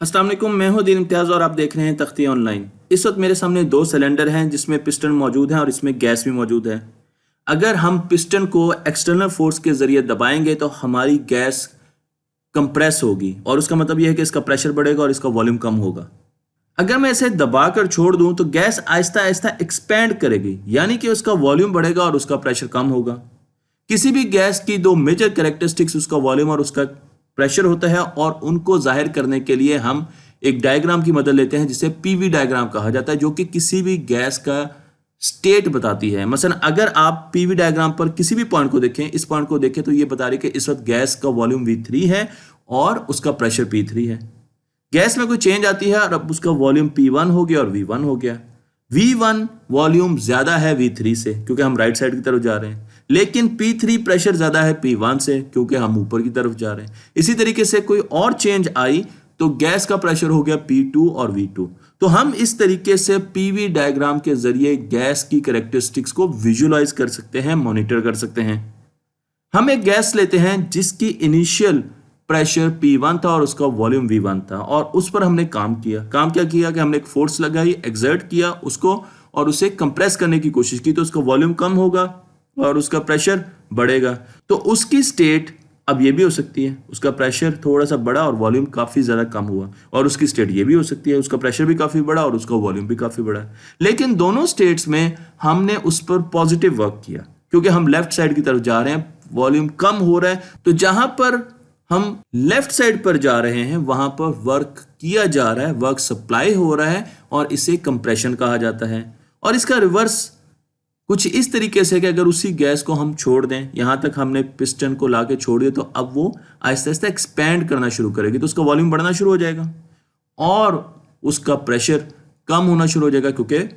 अस्सलाम वालेकुम, मैं हूं दीन इम्तियाज़ और आप देख रहे हैं तख्ती ऑनलाइन। इस वक्त मेरे सामने दो सिलेंडर हैं जिसमें पिस्टन मौजूद है और इसमें गैस भी मौजूद है। अगर हम पिस्टन को एक्सटर्नल फोर्स के ज़रिए दबाएंगे तो हमारी गैस कंप्रेस होगी और उसका मतलब यह है कि इसका प्रेशर बढ़ेगा और इसका वॉल्यूम कम होगा। अगर मैं इसे दबाकर छोड़ दूं तो गैस आहिस्ता आहिस्ता एक्सपैंड करेगी, यानी कि उसका वॉल्यूम बढ़ेगा और उसका प्रेशर कम होगा। किसी भी गैस की दो मेजर कैरेक्टरिस्टिक्स उसका वॉल्यूम और उसका प्रेशर होता है और उनको जाहिर करने के लिए हम एक डायग्राम की मदद लेते हैं जिसे पीवी डायग्राम कहा जाता है, जो कि किसी भी गैस का स्टेट बताती है। मसलन अगर आप पीवी डायग्राम पर किसी भी पॉइंट को देखें, इस पॉइंट को देखें तो ये बता रही है कि इस वक्त गैस का वॉल्यूम V3 है और उसका प्रेशर P3 है। गैस में कोई चेंज आती है और अब उसका वॉल्यूम P1 हो गया और V1 हो गया। V1 वॉल्यूम ज्यादा है V3 से क्योंकि हम राइट साइड की तरफ जा रहे हैं, लेकिन P3 प्रेशर ज्यादा है P1 से क्योंकि हम ऊपर की तरफ जा रहे हैं। इसी तरीके से कोई और चेंज आई तो गैस का प्रेशर हो गया P2 और V2। तो हम इस तरीके से पीवी डायग्राम के जरिए गैस की कैरेक्टरिस्टिक्स को विजुलाइज कर सकते हैं, मॉनिटर कर सकते हैं। हम एक गैस लेते हैं जिसकी इनिशियल प्रेशर P1 था और उसका वॉल्यूम V1 था और उस पर हमने काम किया क्या किया कि हमने एक फोर्स लगाई, एक्सर्ट किया उसको और उसे कंप्रेस करने की कोशिश की, तो उसका वॉल्यूम कम होगा और उसका प्रेशर बढ़ेगा। तो उसकी स्टेट अब ये भी हो सकती है, उसका प्रेशर थोड़ा सा बढ़ा और वॉल्यूम काफी ज्यादा कम हुआ, और उसकी स्टेट ये भी हो सकती है, उसका प्रेशर भी काफी बढ़ा और उसका वॉल्यूम भी काफी बढ़ा। लेकिन दोनों स्टेट्स में हमने उस पर पॉजिटिव वर्क किया क्योंकि हम लेफ्ट साइड की तरफ जा रहे हैं, वॉल्यूम कम हो रहा है। तो जहां पर हम लेफ्ट साइड पर जा रहे हैं वहां पर वर्क किया जा रहा है, वर्क सप्लाई हो रहा है और इसे कंप्रेशन कहा जाता है। और इसका रिवर्स कुछ इस तरीके से कि अगर उसी गैस को हम छोड़ दें, यहां तक हमने पिस्टन को लाके छोड़ दिया, तो अब वो आहिस्ता आहिस्ता एक्सपैंड करना शुरू करेगी, तो उसका वॉल्यूम बढ़ना शुरू हो जाएगा और उसका प्रेशर कम होना शुरू हो जाएगा क्योंकि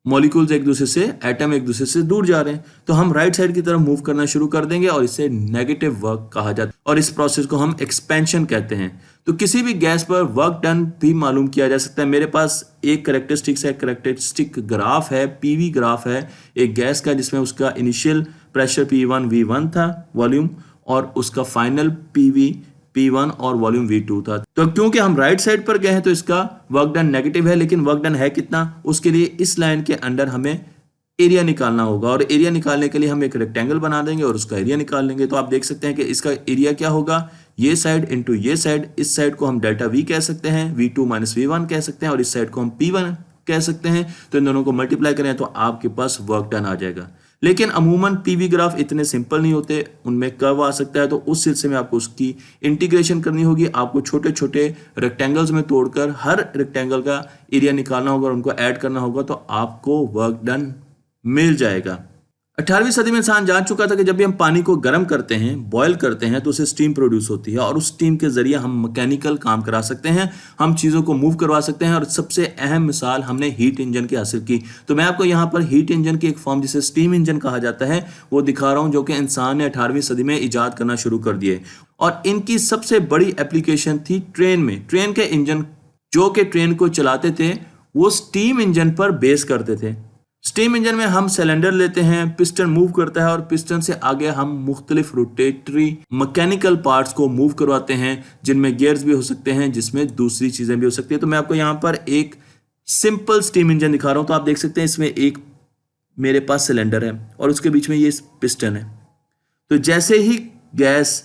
मॉलिक्यूल्स एक दूसरे से, एटम एक दूसरे से दूर जा रहे हैं। तो हम राइट साइड की तरफ मूव करना शुरू कर देंगे और इसे नेगेटिव वर्क कहा जाता है और इस प्रोसेस को हम एक्सपेंशन कहते हैं। तो किसी भी गैस पर वर्क डन भी मालूम किया जा सकता है। मेरे पास एक कैरेक्टरिस्टिक ग्राफ है, पीवी ग्राफ है एक गैस का, जिसमें उसका इनिशियल प्रेशर P1 V1 था वॉल्यूम और उसका फाइनल P1 और वॉल्यूम V2 था। तो क्योंकि हम राइट साइड पर गए हैं तो इसका वर्क डन नेगेटिव है, लेकिन वर्क डन है कितना, उसके लिए इस लाइन के अंडर हमें एरिया निकालना होगा और एरिया निकालने के लिए हम एक रेक्टेंगल बना देंगे और उसका एरिया निकाल लेंगे। तो आप देख सकते हैं कि इसका एरिया क्या होगा, ये साइड इंटू ये साइड। इस साइड को हम डेल्टा V कह सकते हैं, V2 माइनस V1 कह सकते हैं और इस साइड को हम P1 कह सकते हैं। तो इन दोनों को मल्टीप्लाई करें तो आपके पास वर्क डन आ जाएगा। लेकिन अमूमन पीवी ग्राफ इतने सिंपल नहीं होते, उनमें कर्व आ सकता है, तो उस सिलसिले में आपको उसकी इंटीग्रेशन करनी होगी। आपको छोटे छोटे रेक्टेंगल्स में तोड़कर हर रेक्टेंगल का एरिया निकालना होगा और उनको ऐड करना होगा, तो आपको वर्क डन मिल जाएगा। 18वीं सदी में इंसान जान चुका था कि जब भी हम पानी को गर्म करते हैं, बॉयल करते हैं, तो उससे स्टीम प्रोड्यूस होती है और उस स्टीम के जरिए हम मैकेनिकल काम करा सकते हैं, हम चीज़ों को मूव करवा सकते हैं। और सबसे अहम मिसाल हमने हीट इंजन की हासिल की। तो मैं आपको यहाँ पर हीट इंजन की एक फॉर्म जिसे स्टीम इंजन कहा जाता है वो दिखा रहा हूँ, जो कि इंसान ने 18वीं सदी में ईजाद करना शुरू कर दिए। और इनकी सबसे बड़ी एप्लीकेशन थी ट्रेन में। ट्रेन के इंजन जो कि ट्रेन को चलाते थे वो स्टीम इंजन पर बेस करते थे। स्टीम इंजन में हम सिलेंडर लेते हैं, पिस्टन मूव करता है और पिस्टन से आगे हम मुख्तलिफ रोटेटरी मैकेनिकल पार्ट्स को मूव करवाते हैं, जिनमें गियर्स भी हो सकते हैं, जिसमें दूसरी चीजें भी हो सकती है। तो मैं आपको यहाँ पर एक सिंपल स्टीम इंजन दिखा रहा हूँ। तो आप देख सकते हैं इसमें एक मेरे पास सिलेंडर है और उसके बीच में ये पिस्टन है। तो जैसे ही गैस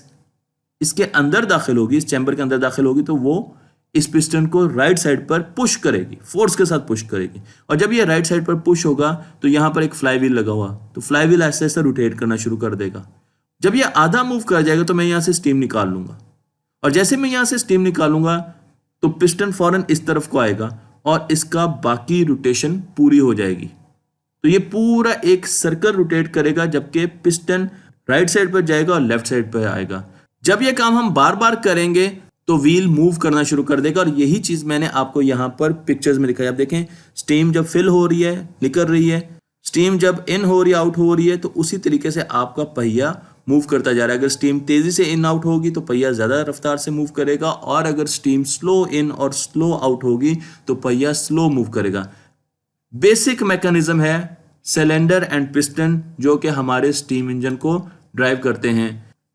इसके अंदर दाखिल होगी, इस चैम्बर के अंदर दाखिल होगी, तो वो इस पिस्टन को राइट साइड पर पुश करेगी, फोर्स के साथ पुश करेगी। और जब ये राइट साइड पर पुश होगा तो यहाँ पर एक फ्लाई व्हील लगा हुआ, तो फ्लाई व्हील ऐसे ऐसे रोटेट करना शुरू कर देगा। जब ये आधा मूव कर जाएगा तो मैं यहाँ से स्टीम निकाल लूंगा और जैसे मैं यहाँ से स्टीम निकालूंगा तो पिस्टन फौरन इस तरफ को आएगा और इसका बाकी रोटेशन पूरी हो जाएगी। तो ये पूरा एक सर्कल रोटेट करेगा जबकि पिस्टन राइट साइड पर जाएगा और लेफ्ट साइड पर आएगा। जब ये काम हम बार बार करेंगे तो व्हील मूव करना शुरू कर देगा और यही चीज मैंने आपको यहां पर पिक्चर्स में दिखाई। आप देखें, स्टीम जब फिल हो रही है, निकल रही है, स्टीम जब इन हो रही है, आउट हो रही है, तो उसी तरीके से आपका पहिया मूव करता जा रहा है। अगर स्टीम तेजी से इन आउट होगी तो पहिया ज्यादा रफ्तार से मूव करेगा और अगर स्टीम स्लो इन और स्लो आउट होगी तो पहिया स्लो मूव करेगा। बेसिक मैकेनिज्म है सिलेंडर एंड पिस्टन जो कि हमारे स्टीम इंजन को ड्राइव करते हैं।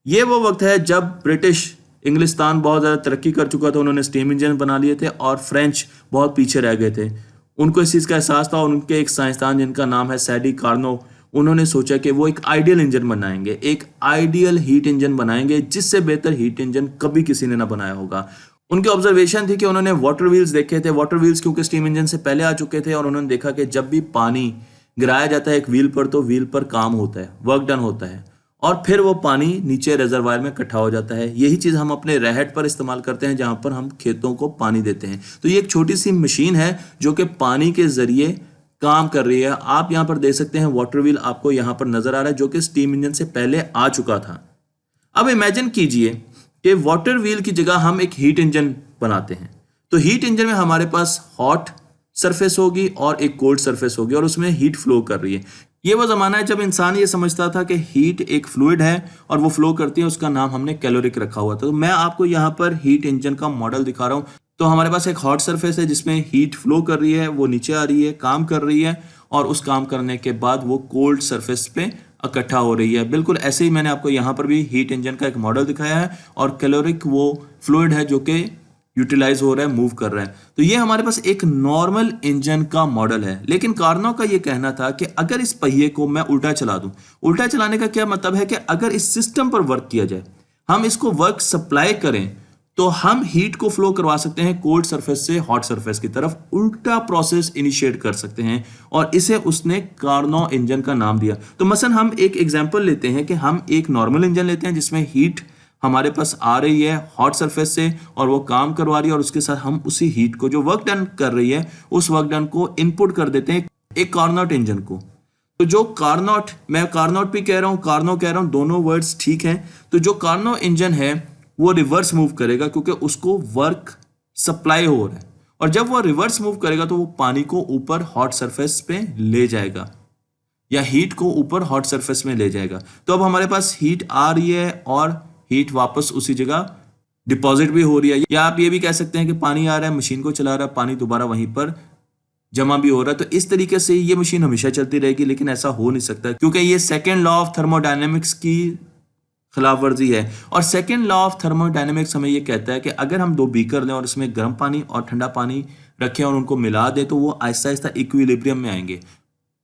ये वो वक्त है जब ब्रिटिश इंग्लिस्तान बहुत ज़्यादा तरक्की कर चुका था, उन्होंने स्टीम इंजन बना लिए थे, और फ्रेंच बहुत पीछे रह गए थे। उनको इस चीज़ का एहसास था, और उनके एक साइंसदान जिनका नाम है सैडी कार्नो, उन्होंने सोचा कि वो एक आइडियल इंजन बनाएंगे, एक आइडियल हीट इंजन बनाएंगे, जिससे बेहतर हीट इंजन कभी किसी ने ना बनाया होगा। उनकी ऑब्जर्वेशन थी कि उन्होंने वाटर व्हील्स देखे थे, वाटर व्हील्स क्योंकि स्टीम इंजन से पहले आ चुके थे, और उन्होंने देखा कि जब भी पानी गिराया जाता है एक व्हील पर, तो व्हील पर काम होता है, वर्क डन होता है, और फिर वो पानी नीचे रिजर्वायर में इकट्ठा हो जाता है। यही चीज़ हम अपने रहट पर इस्तेमाल करते हैं, जहाँ पर हम खेतों को पानी देते हैं। तो ये एक छोटी सी मशीन है जो कि पानी के जरिए काम कर रही है। आप यहाँ पर देख सकते हैं वाटर व्हील आपको यहाँ पर नजर आ रहा है, जो कि स्टीम इंजन से पहले आ चुका था। अब इमेजिन कीजिए कि वाटर व्हील की जगह हम एक हीट इंजन बनाते हैं। तो हीट इंजन में हमारे पास हॉट सरफेस होगी और एक कोल्ड सरफेस होगी, और उसमें हीट फ्लो कर रही है। ये वो ज़माना है जब इंसान ये समझता था कि हीट एक फ्लूइड है और वो फ्लो करती है, उसका नाम हमने कैलोरिक रखा हुआ था। तो मैं आपको यहाँ पर हीट इंजन का मॉडल दिखा रहा हूँ। तो हमारे पास एक हॉट सरफेस है जिसमें हीट फ्लो कर रही है, वो नीचे आ रही है, काम कर रही है, और उस काम करने के बाद वो कोल्ड सरफेस पे इकट्ठा हो रही है। बिल्कुल ऐसे ही मैंने आपको यहाँ पर भी हीट इंजन का एक मॉडल दिखाया है, और कैलोरिक वो फ्लूइड है जो कि यूटिलाइज हो रहा है, मूव कर रहा है। तो ये हमारे पास एक नॉर्मल इंजन का मॉडल है। लेकिन कार्नो का ये कहना था कि अगर इस पहिए को मैं उल्टा चला दूं, उल्टा चलाने का क्या मतलब है कि अगर इस सिस्टम पर वर्क किया जाए, हम इसको वर्क सप्लाई करें, तो हम हीट को फ्लो करवा सकते हैं कोल्ड सरफेस से हॉट सरफेस की तरफ, उल्टा प्रोसेस इनिशिएट कर सकते हैं, और इसे उसने कार्नो इंजन का नाम दिया। तो मसलन हम एक एग्जांपल लेते हैं कि हम एक नॉर्मल इंजन लेते हैं जिसमें हीट हमारे पास आ रही है हॉट सरफेस से, और वो काम करवा रही है, और उसके साथ हम उसी हीट को जो वर्क डन कर रही है, उस वर्क डन को इनपुट कर देते हैं एक कार्नोट इंजन को। तो जो कार्नोट, मैं कार्नोट भी कह रहा हूँ, कार्नो कह रहा हूँ, दोनों वर्ड्स ठीक हैं। तो जो कार्नो इंजन है वो रिवर्स मूव करेगा, क्योंकि उसको वर्क सप्लाई हो रहा है, और जब वो रिवर्स मूव करेगा तो वो पानी को ऊपर हॉट सरफेस पे ले जाएगा, या हीट को ऊपर हॉट सरफेस में ले जाएगा। तो अब हमारे पास हीट आ रही है और हीट वापस उसी जगह डिपॉजिट भी हो रही है, या आप ये भी कह सकते हैं कि पानी आ रहा है, मशीन को चला रहा है, पानी दोबारा वहीं पर जमा भी हो रहा है। तो इस तरीके से ये मशीन हमेशा चलती रहेगी, लेकिन ऐसा हो नहीं सकता, क्योंकि ये सेकेंड लॉ ऑफ थर्मोडायनेमिक्स की खिलाफ वर्जी है। और सेकेंड लॉ ऑफ थर्मोडायनेमिक्स हमें ये कहता है कि अगर हम दो बीकर लें और इसमें गर्म पानी और ठंडा पानी रखें और उनको मिला दें, तो वो आहिस्ता आहिस्ता इक्विलिब्रियम में आएंगे।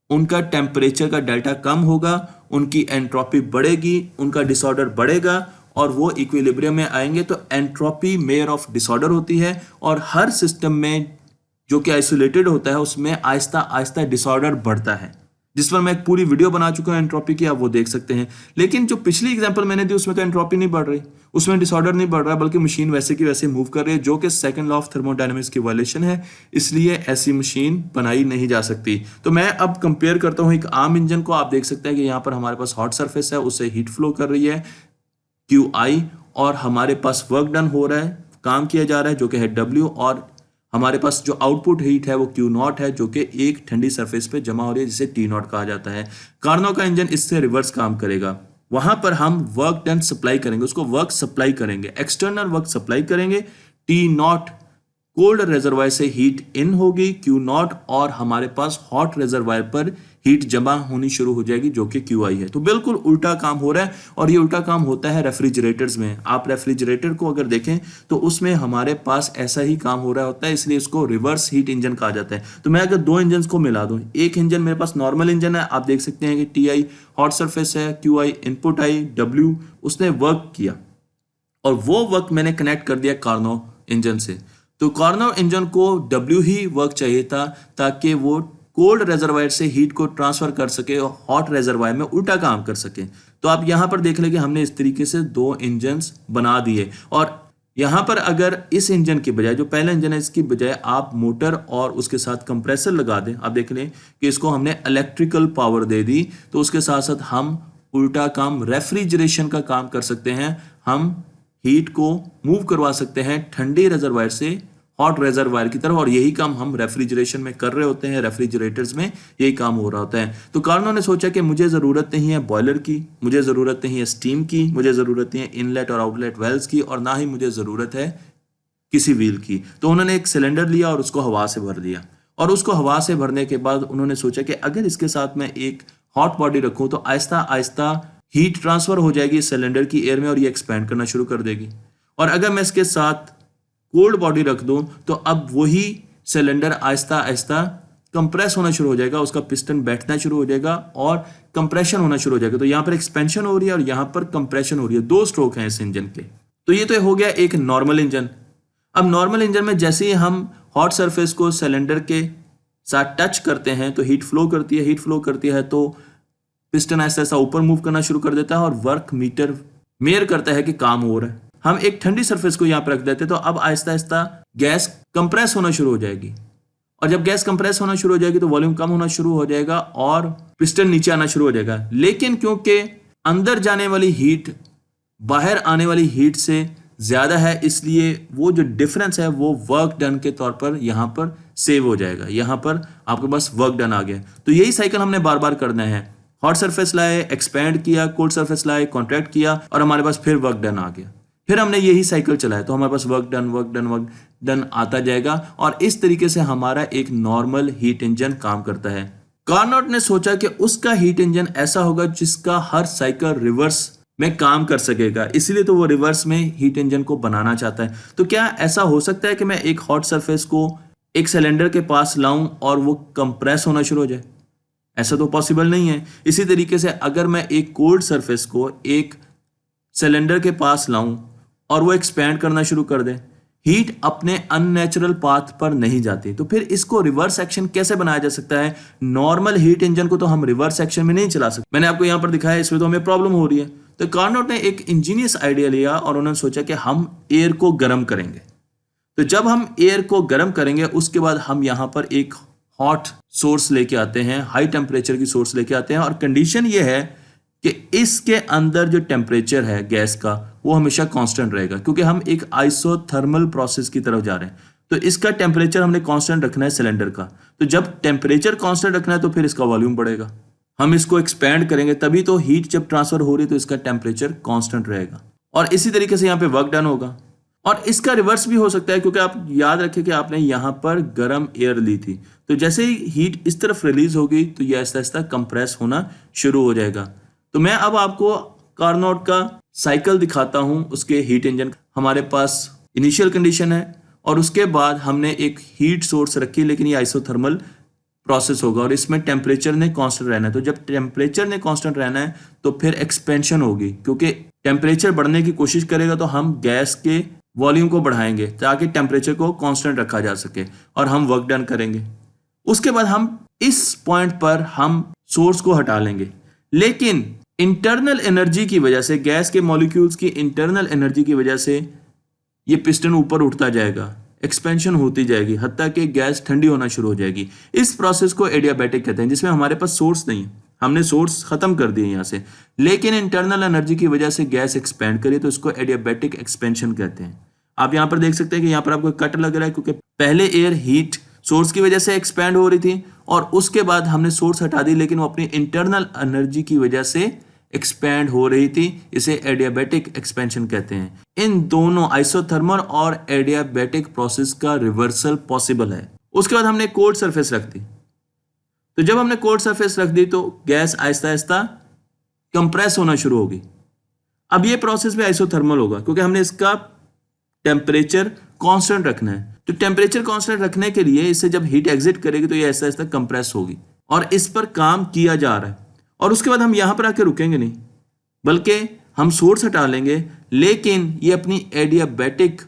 उनका टेम्परेचर का डेल्टा कम होगा, उनकी एंट्रोपी बढ़ेगी, उनका डिसऑर्डर बढ़ेगा, और वो इक्विलिब्रियम में आएंगे। तो एंट्रोपी मेयर ऑफ डिसऑर्डर होती है, और हर सिस्टम में जो कि आइसोलेटेड होता है उसमें आहिस्ता आहिस्ता डिसऑर्डर बढ़ता है, जिस पर मैं एक पूरी वीडियो बना चुका हूं एंट्रोपी की, आप वो देख सकते हैं। लेकिन जो पिछली एग्जांपल मैंने दी उसमें तो एंट्रोपी नहीं बढ़ रही, उसमें डिसऑर्डर नहीं बढ़ रहा, बल्कि मशीन वैसे की वैसे मूव कर रही है, जो कि सेकंड लॉ ऑफ थर्मोडायनेमिक्स की वायलेशन है। इसलिए ऐसी मशीन बनाई नहीं जा सकती। तो मैं अब कंपेयर करता हूं एक आम इंजन को। आप देख सकते हैं कि यहाँ पर हमारे पास हॉट सरफेस है, उससे हीट फ्लो कर रही है QI, और हमारे पास वर्क डन हो रहा है, काम किया जा रहा है, जो कि है W, और हमारे पास जो आउटपुट हीट है वो Q0 है, जो कि एक ठंडी सरफेस पे जमा हो रही है, जिसे T0 कहा जाता है। कार्नो का इंजन इससे रिवर्स काम करेगा। वहां पर हम वर्क डन सप्लाई करेंगे, उसको वर्क सप्लाई करेंगे, एक्सटर्नल वर्क सप्लाई करेंगे। T0 कोल्ड रिजर्वायर से हीट इन होगी Q0, और हमारे पास हॉट रिजर्वायर पर हीट जमा होनी शुरू हो जाएगी, जो कि QI है। तो बिल्कुल उल्टा काम हो रहा है, और ये उल्टा काम होता है रेफ्रिजरेटर्स में। आप रेफ्रिजरेटर को अगर देखें तो उसमें हमारे पास ऐसा ही काम हो रहा होता है, इसलिए इसको रिवर्स हीट इंजन कहा जाता है। तो मैं अगर दो इंजन को मिला दूं, एक इंजन मेरे पास नॉर्मल इंजन है, आप देख सकते हैं कि TI हॉट सरफेस है, QI इनपुट आई, W उसने वर्क किया, और वो वर्क मैंने कनेक्ट कर दिया कार्नो इंजन से। तो कार्नो इंजन को W ही वर्क चाहिए था, ताकि वो कोल्ड रिजर्वायर से हीट को ट्रांसफर कर सके और हॉट रिजर्वायर में उल्टा काम कर सके। तो आप यहां पर देख लें कि हमने इस तरीके से दो इंजन्स बना दिए, और यहां पर अगर इस इंजन की बजाय, जो पहला इंजन है, इसकी बजाय आप मोटर और उसके साथ कंप्रेसर लगा दें, आप देख लें कि इसको हमने इलेक्ट्रिकल पावर दे दी, तो उसके साथ साथ हम उल्टा काम रेफ्रिजरेशन का काम कर सकते हैं। हम हीट को मूव करवा सकते हैं ठंडी रिजर्वायर से हॉट रिजर्वायर की तरफ, और यही काम हम रेफ्रिजरेशन में कर रहे होते हैं, रेफ्रिजरेटर्स में यही काम हो रहा होता है। तो कार्नो ने सोचा कि मुझे ज़रूरत नहीं है बॉयलर की, मुझे ज़रूरत नहीं है स्टीम की, मुझे ज़रूरत नहीं है इनलेट और आउटलेट वेल्स की, और ना ही मुझे ज़रूरत है किसी व्हील की। तो उन्होंने एक सिलेंडर लिया और उसको हवा से भर दिया, और उसको हवा से भरने के बाद उन्होंने सोचा कि अगर इसके साथ मैं एक हॉट बॉडी रखूँ तो आहिस्ता आहिस्ता हीट ट्रांसफर हो जाएगी सिलेंडर की एयर में, और ये एक्सपैंड करना शुरू कर देगी। और अगर मैं इसके साथ कोल्ड बॉडी रख दूं तो अब वही सिलेंडर आहिस्ता आहिस्ता कंप्रेस होना शुरू हो जाएगा, उसका पिस्टन बैठना शुरू हो जाएगा और कंप्रेशन होना शुरू हो जाएगा। तो यहां पर एक्सपेंशन हो रही है और यहां पर कंप्रेशन हो रही है, 2 स्ट्रोक हैं इस इंजन के। तो ये तो हो गया एक नॉर्मल इंजन। अब नॉर्मल इंजन में जैसे ही हम हॉट सरफेस को सिलेंडर के साथ टच करते हैं तो हीट फ्लो करती है, हीट फ्लो करती है तो पिस्टन ऐसा ऐसा ऊपर मूव करना शुरू कर देता है और वर्क मीटर मेयर करता है कि काम हो रहा है। हम एक ठंडी सरफेस को यहाँ पर रख देते हैं तो अब आहिस्ता आहिस्ता गैस कंप्रेस होना शुरू हो जाएगी, और जब गैस कंप्रेस होना शुरू हो जाएगी तो वॉल्यूम कम होना शुरू हो जाएगा और पिस्टन नीचे आना शुरू हो जाएगा। लेकिन क्योंकि अंदर जाने वाली हीट बाहर आने वाली हीट से ज्यादा है, इसलिए वो जो डिफरेंस है वो वर्क डन के तौर पर यहाँ पर सेव हो जाएगा। यहाँ पर आपके पास वर्क डन आ गया। तो यही साइकिल हमने बार बार करना है। हॉट सरफेस लाए, एक्सपेंड किया, कोल्ड सरफेस लाए, कॉन्ट्रैक्ट किया और हमारे पास फिर वर्क डन आ गया। फिर हमने यही साइकिल चलाया तो हमारे पास work done work done work done आता जाएगा और इस तरीके से हमारा एक नॉर्मल हीट इंजन काम करता है। कार्नोट ने सोचा कि उसका हीट इंजन ऐसा होगा जिसका हर साइकिल रिवर्स में काम कर सकेगा, इसलिए तो वो रिवर्स में हीट इंजन को बनाना चाहता है। तो क्या ऐसा हो सकता है कि मैं एक हॉट सरफेस को एक सिलेंडर के पास लाऊं और वो कंप्रेस होना शुरू हो जाए? ऐसा तो पॉसिबल नहीं है। इसी तरीके से अगर मैं एक कोल्ड सरफेस को एक सिलेंडर के पास लाऊं और वो एक्सपैंड करना शुरू कर दे, हीट अपने अननेचुरल पाथ पर नहीं जाती, तो फिर इसको रिवर्स एक्शन कैसे बनाया जा सकता है? नॉर्मल हीट इंजन को तो हम रिवर्स एक्शन में नहीं चला सकते। मैंने आपको यहां पर दिखाया, इसमें तो हमें प्रॉब्लम हो रही है। तो कार्नोट ने एक इंजीनियस आइडिया लिया और उन्होंने सोचा कि हम एयर को गर्म करेंगे। तो जब हम एयर को गर्म करेंगे उसके बाद हम यहां पर एक हॉट सोर्स लेके आते हैं, हाई टेम्परेचर की सोर्स लेके आते हैं, और कंडीशन ये है कि इसके अंदर जो टेम्परेचर है गैस का वो हमेशा कांस्टेंट रहेगा, क्योंकि हम एक आइसोथर्मल प्रोसेस की तरफ जा रहे हैं। तो इसका टेम्परेचर हमने कांस्टेंट रखना है सिलेंडर का। तो जब टेम्परेचर कांस्टेंट रखना है तो फिर इसका वॉल्यूम बढ़ेगा। हम इसको एक्सपैंड करेंगे तभी तो हीट जब ट्रांसफर हो रही है तो इसका टेम्परेचर कांस्टेंट रहेगा। और इसी तरीके से यहाँ पे वर्क डन होगा। और इसका रिवर्स भी हो सकता है, क्योंकि आप याद रखें कि आपने यहाँ पर गर्म एयर ली थी, तो जैसे ही हीट इस तरफ रिलीज होगी तो ये आहिस्ता आहिस्ता कंप्रेस होना शुरू हो जाएगा। तो मैं अब आपको कार्नोट का साइकिल दिखाता हूं। उसके हीट इंजन हमारे पास इनिशियल कंडीशन है और उसके बाद हमने एक हीट सोर्स रखी, लेकिन ये आइसोथर्मल प्रोसेस होगा और इसमें टेम्परेचर ने कांस्टेंट रहना है। तो जब टेम्परेचर ने कांस्टेंट रहना है तो फिर एक्सपेंशन होगी, क्योंकि टेम्परेचर बढ़ने की कोशिश करेगा तो हम गैस के वॉल्यूम को बढ़ाएंगे ताकि टेम्परेचर को कांस्टेंट रखा जा सके और हम वर्क डन करेंगे। उसके बाद हम इस पॉइंट पर हम सोर्स को हटा लेंगे, लेकिन इंटरनल एनर्जी की वजह से, गैस के मॉलिक्यूल्स की इंटरनल एनर्जी की वजह से ये पिस्टन ऊपर उठता जाएगा, एक्सपेंशन होती जाएगी, हत्ता कि गैस ठंडी होना शुरू हो जाएगी। इस प्रोसेस को एडियाबैटिक कहते हैं, जिसमें हमारे पास सोर्स नहीं है, हमने सोर्स खत्म कर दिए यहाँ से, लेकिन इंटरनल एनर्जी की वजह से गैस एक्सपेंड करी, तो इसको एडियाबैटिक एक्सपेंशन कहते हैं। आप यहाँ पर देख सकते हैं कि यहाँ पर आपको कट लग रहा है, क्योंकि पहले एयर हीट सोर्स की वजह से एक्सपैंड हो रही थी और उसके बाद हमने सोर्स हटा दी, लेकिन वो अपनी इंटरनल एनर्जी की वजह से एक्सपैंड हो रही थी। इसे एडियाबैटिक एक्सपेंशन कहते हैं। इन दोनों आइसोथर्मल और एडियाबैटिक प्रोसेस का रिवर्सल पॉसिबल है। उसके बाद हमने कोल्ड सरफेस रख दी। तो जब हमने कोल्ड सरफेस रख दी तो गैस आहिस्ता आहिस्ता कंप्रेस होना शुरू होगी। अब ये प्रोसेस भी आइसोथर्मल होगा, क्योंकि हमने इसका टेम्परेचर कांस्टेंट रखना है। तो टेम्परेचर कांस्टेंट रखने के लिए इसे जब हीट एग्जिट करेगी तो ये आहिस्ता आहिस्ता कंप्रेस होगी और इस पर काम किया जा रहा है। और उसके बाद हम यहां पर आके रुकेंगे नहीं, बल्कि हम सोर्स हटा लेंगे, लेकिन ये अपनी एडियाबैटिक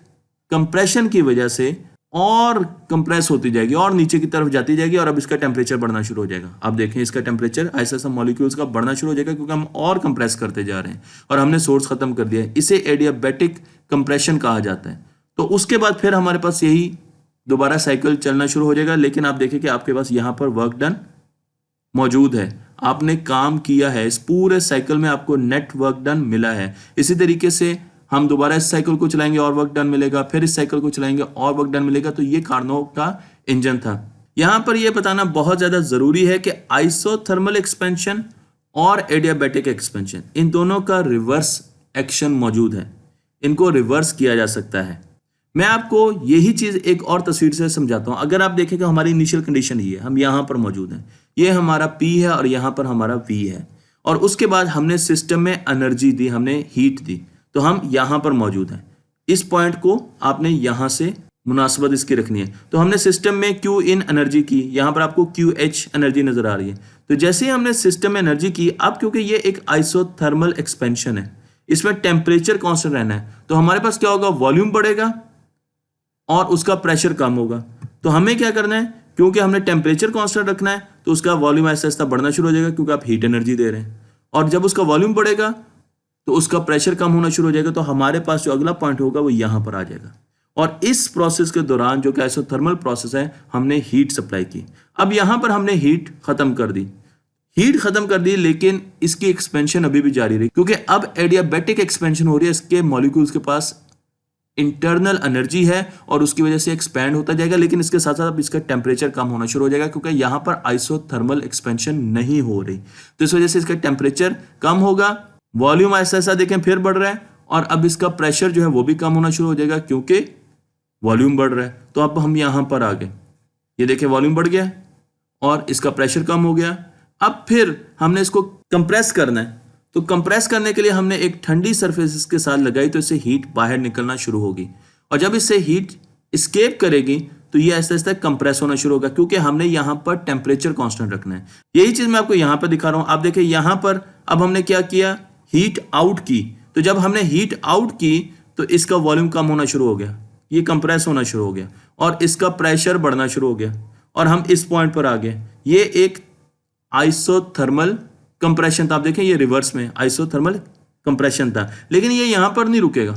कंप्रेशन की वजह से और कंप्रेस होती जाएगी और नीचे की तरफ जाती जाएगी और अब इसका टेम्परेचर बढ़ना शुरू हो जाएगा। आप देखें इसका टेम्परेचर आहिस्ता आहिस्ता मॉलिक्यूल्स का बढ़ना शुरू हो जाएगा, क्योंकि हम और कंप्रेस करते जा रहे हैं और हमने सोर्स खत्म कर दिया है। इसे एडियाबैटिक कंप्रेशन कहा जाता है। तो उसके बाद फिर हमारे पास यही दोबारा साइकिल चलना शुरू हो जाएगा, लेकिन आप देखें कि आपके पास यहाँ पर वर्क डन मौजूद है, आपने काम किया है, इस पूरे साइकिल में आपको नेट वर्क डन मिला है। इसी तरीके से हम दोबारा इस साइकिल को चलाएंगे और वर्क डन मिलेगा, फिर इस साइकिल को चलाएंगे और वर्क डन मिलेगा। तो ये कार्नोट का इंजन था। यहां पर यह बताना बहुत ज्यादा जरूरी है कि आइसोथर्मल एक्सपेंशन और एडियाबैटिक एक्सपेंशन, इन दोनों का रिवर्स एक्शन मौजूद है, इनको रिवर्स किया जा सकता है। मैं आपको यही चीज एक और तस्वीर से समझाता हूं। अगर आप देखें कि हमारी इनिशियल कंडीशन ही है, हम यहां पर मौजूद हैं, ये हमारा P है और यहां पर हमारा V है, और उसके बाद हमने सिस्टम में एनर्जी दी, हमने हीट दी, तो हम यहां पर मौजूद हैं। इस पॉइंट को आपने यहां से मुनासबत इसकी रखनी है। तो हमने सिस्टम में क्यू इन एनर्जी की, यहां पर आपको क्यू एच एनर्जी नजर आ रही है। तो जैसे ही हमने सिस्टम में एनर्जी की, अब क्योंकि ये एक आइसोथर्मल एक्सपेंशन है, इसमें टेम्परेचर कांस्टेंट रहना है, तो हमारे पास क्या होगा, वॉल्यूम बढ़ेगा और उसका प्रेशर कम होगा। तो हमें क्या करना है, क्योंकि हमने टेम्परेचर कांस्टेंट रखना है, तो उसका वॉल्यूम ऐसा ऐसा बढ़ना शुरू हो जाएगा, क्योंकि आप हीट एनर्जी दे रहे हैं। और जब उसका वॉल्यूम बढ़ेगा तो उसका प्रेशर कम होना शुरू हो जाएगा। तो हमारे पास जो अगला पॉइंट होगा वो यहां पर आ जाएगा। और इस प्रोसेस के दौरान, जो कि आइसोथर्मल प्रोसेस है, हमने हीट सप्लाई की। अब यहां पर हमने हीट खत्म कर दी, लेकिन इसकी एक्सपेंशन अभी भी जारी रही, क्योंकि अब एडियाबैटिक एक्सपेंशन हो रही है। इसके मॉलिक्यूल्स के पास इंटरनल एनर्जी है और उसकी वजह से एक्सपैंड होता जाएगा, लेकिन इसके साथ साथ अब इसका टेम्परेचर कम होना शुरू हो जाएगा, क्योंकि यहां पर आइसोथर्मल एक्सपेंशन नहीं हो रही। तो इस वजह से इसका टेम्परेचर कम होगा, वॉल्यूम ऐसा ऐसा देखें फिर बढ़ रहा है, और अब इसका प्रेशर जो है वो भी कम होना शुरू हो जाएगा, क्योंकि वॉल्यूम बढ़ रहा है। तो अब हम यहां पर आ गए, ये देखें वॉल्यूम बढ़ गया और इसका प्रेशर कम हो गया। अब फिर हमने इसको कंप्रेस करना है। तो कंप्रेस करने के लिए हमने एक ठंडी सरफेस के साथ लगाई, तो इससे हीट बाहर निकलना शुरू होगी, और जब इससे हीट एस्केप करेगी तो ये ऐसा ऐसा कंप्रेस होना शुरू होगा, क्योंकि हमने यहां पर टेम्परेचर कांस्टेंट रखना है। यही चीज मैं आपको यहां पर दिखा रहा हूं। आप देखिए यहां पर अब हमने क्या किया, हीट आउट की। तो जब हमने हीट आउट की तो इसका वॉल्यूम कम होना शुरू हो गया, ये कंप्रेस होना शुरू हो गया, और इसका प्रेशर बढ़ना शुरू हो गया, और हम इस पॉइंट पर आ गए। ये एक आइसोथर्मल कंप्रेशन था। आप देखें ये रिवर्स में आइसोथर्मल कंप्रेशन था, लेकिन ये यहां पर नहीं रुकेगा।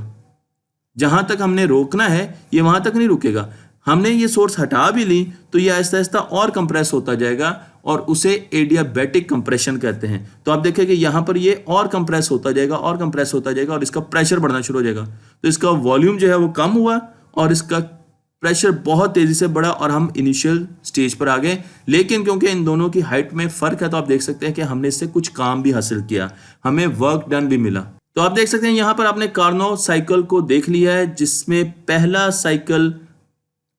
जहां तक हमने रोकना है ये वहां तक नहीं रुकेगा। हमने ये सोर्स हटा भी ली तो ये आहिस्ता आहिस्ता और कंप्रेस होता जाएगा, और उसे एडियाबैटिक कंप्रेशन कहते हैं। तो आप देखें कि यहां पर ये और कंप्रेस होता जाएगा और कंप्रेस होता जाएगा, और इसका प्रेशर बढ़ना शुरू हो जाएगा। तो इसका वॉल्यूम जो है वो कम हुआ और इसका प्रेशर बहुत तेजी से बढ़ा, और हम इनिशियल स्टेज पर आ गए। लेकिन क्योंकि इन दोनों की हाइट में फर्क है, तो आप देख सकते हैं कि हमने इससे कुछ काम भी हासिल किया, हमें वर्क डन भी मिला। तो आप देख सकते हैं यहां पर आपने कार्नोट साइकिल को देख लिया है, जिसमें पहला साइकिल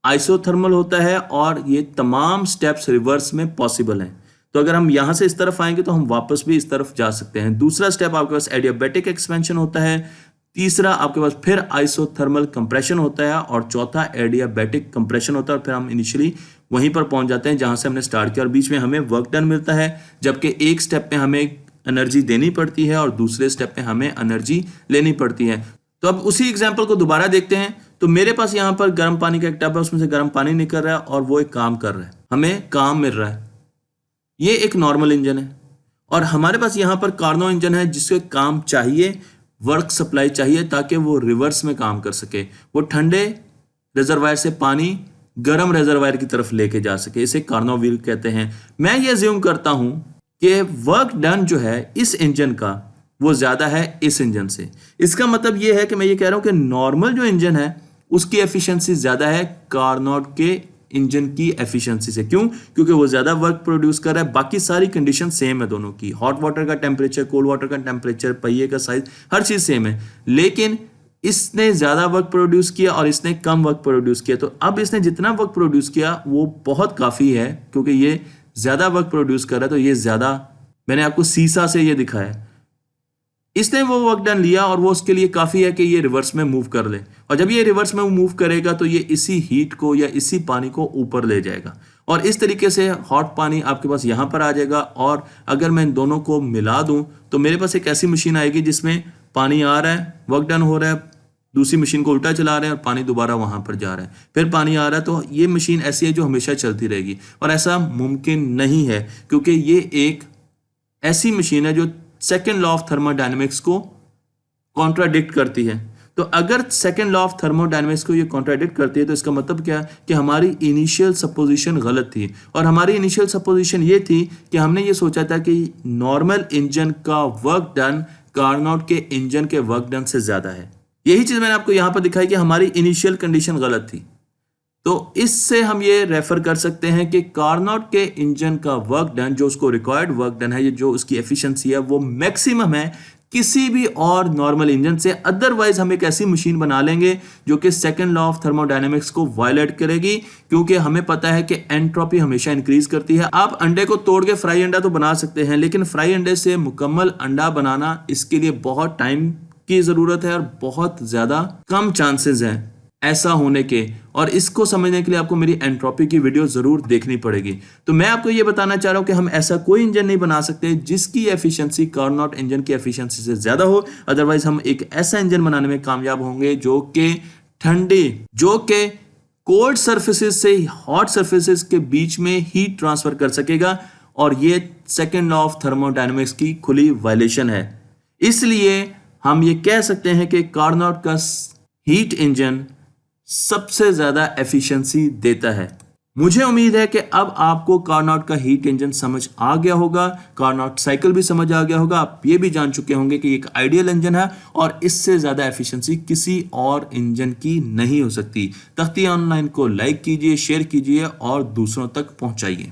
आइसोथर्मल होता है और ये तमाम स्टेप्स रिवर्स में पॉसिबल हैं। तो अगर हम यहां से इस तरफ आएंगे तो हम वापस भी इस तरफ जा सकते हैं। दूसरा स्टेप आपके पास एडियाबैटिक एक्सपेंशन होता है, तीसरा आपके पास फिर आइसोथर्मल कंप्रेशन होता है, और चौथा एडियाबैटिक कंप्रेशन होता है। और फिर हम इनिशियली वहीं पर पहुंच जाते हैं जहां से हमने स्टार्ट किया, और बीच में हमें वर्क डन मिलता है, जबकि एक स्टेप में हमें एनर्जी देनी पड़ती है और दूसरे स्टेप में हमें एनर्जी लेनी पड़ती है। तो अब उसी एग्जाम्पल को दोबारा देखते हैं। तो मेरे पास यहाँ पर गर्म पानी का एक टब है, उसमें से गर्म पानी निकल रहा है और वो एक काम कर रहा है, हमें काम मिल रहा है। ये एक नॉर्मल इंजन है, और हमारे पास यहाँ पर कार्नो इंजन है जिसके काम चाहिए, वर्क सप्लाई चाहिए, ताकि वो रिवर्स में काम कर सके। वो ठंडे रिजर्वायर से पानी गर्म रिजर्वायर की तरफ लेके जा सके, इसे कार्नो व्हील कहते हैं। मैं ये ज्यूम करता हूं कि वर्क डन जो है इस इंजन का वो ज्यादा है इस इंजन से। इसका मतलब ये है कि मैं ये कह रहा हूं कि नॉर्मल जो इंजन है उसकी एफिशिएंसी ज्यादा है कार्नोट के इंजन की एफिशिएंसी से। क्यों? क्योंकि वो ज्यादा वर्क प्रोड्यूस कर रहा है। बाकी सारी कंडीशन सेम है दोनों की, हॉट वाटर का टेम्परेचर, कोल्ड वाटर का टेम्परेचर, पहिए का साइज, हर चीज सेम है, लेकिन इसने ज्यादा वर्क प्रोड्यूस किया और इसने कम वर्क प्रोड्यूस किया। तो अब इसने जितना वर्क प्रोड्यूस किया वो बहुत काफी है, क्योंकि ये ज्यादा वर्क प्रोड्यूस कर रहा है, तो ये ज्यादा, मैंने आपको सीसा से ये दिखाया, इसने वो वर्क डन लिया और वो उसके लिए काफी है कि ये रिवर्स में मूव कर ले। और जब ये रिवर्स में मूव करेगा तो ये इसी हीट को या इसी पानी को ऊपर ले जाएगा, और इस तरीके से हॉट पानी आपके पास यहां पर आ जाएगा। और अगर मैं इन दोनों को मिला दूं तो मेरे पास एक ऐसी मशीन आएगी जिसमें पानी आ रहा है, वर्क डन हो रहा है, दूसरी मशीन को उल्टा चला रहे हैं और पानी दोबारा वहां पर जा रहा है, फिर पानी आ रहा है। तो ये मशीन ऐसी है जो हमेशा चलती रहेगी, और ऐसा मुमकिन नहीं है, क्योंकि ये एक ऐसी मशीन है जो सेकेंड लॉ ऑफ थर्मोडायनेमिक्स को कॉन्ट्राडिक्ट करती है। तो अगर सेकेंड लॉ ऑफ थर्मोडायनेमिक्स को ये कॉन्ट्राडिक्ट करती है तो इसका मतलब क्या है कि हमारी इनिशियल सपोजिशन गलत थी। और हमारी इनिशियल सपोजिशन ये थी कि हमने ये सोचा था कि नॉर्मल इंजन का वर्क डन कार्नोट के इंजन के वर्क डन से ज्यादा है। यही चीज मैंने आपको यहां पर दिखाई कि हमारी इनिशियल कंडीशन गलत थी। तो इससे हम ये रेफर कर सकते हैं कि कार्नोट के इंजन का वर्क डन, जो उसको रिक्वायर्ड वर्क डन है, जो उसकी एफिशिएंसी है, वो मैक्सिमम है किसी भी और नॉर्मल इंजन से। अदरवाइज हम एक ऐसी मशीन बना लेंगे जो कि सेकंड लॉ ऑफ थर्मोडायनेमिक्स को वायलेट करेगी, क्योंकि हमें पता है कि एंट्रोपी हमेशा इंक्रीज करती है। आप अंडे को तोड़ के फ्राई अंडा तो बना सकते हैं, लेकिन फ्राई अंडे से मुकम्मल अंडा बनाना, इसके लिए बहुत टाइम की ज़रूरत है और बहुत ज़्यादा कम चांसेस हैं ऐसा होने के। और इसको समझने के लिए आपको मेरी एंट्रोपी की वीडियो ज़रूर देखनी पड़ेगी। तो मैं आपको ये बताना चाह रहा हूँ कि हम ऐसा कोई इंजन नहीं बना सकते जिसकी एफिशिएंसी कार्नोट इंजन की एफिशिएंसी से ज़्यादा हो। अदरवाइज हम एक ऐसा इंजन बनाने में कामयाब होंगे जो कि कोल्ड सर्फेसिस से हॉट सर्फेसिस के बीच में हीट ट्रांसफर कर सकेगा, और ये सेकंड लॉ ऑफ थर्मोडायनेमिक्स की खुली वायलेशन है। इसलिए हम ये कह सकते हैं कि कार्नोट का हीट इंजन सबसे ज्यादा एफिशिएंसी देता है। मुझे उम्मीद है कि अब आपको कार्नोट का हीट इंजन समझ आ गया होगा, कार्नोट साइकिल भी समझ आ गया होगा। आप ये भी जान चुके होंगे कि एक आइडियल इंजन है और इससे ज्यादा एफिशिएंसी किसी और इंजन की नहीं हो सकती। तख्ती ऑनलाइन को लाइक कीजिए, शेयर कीजिए और दूसरों तक पहुंचाइए।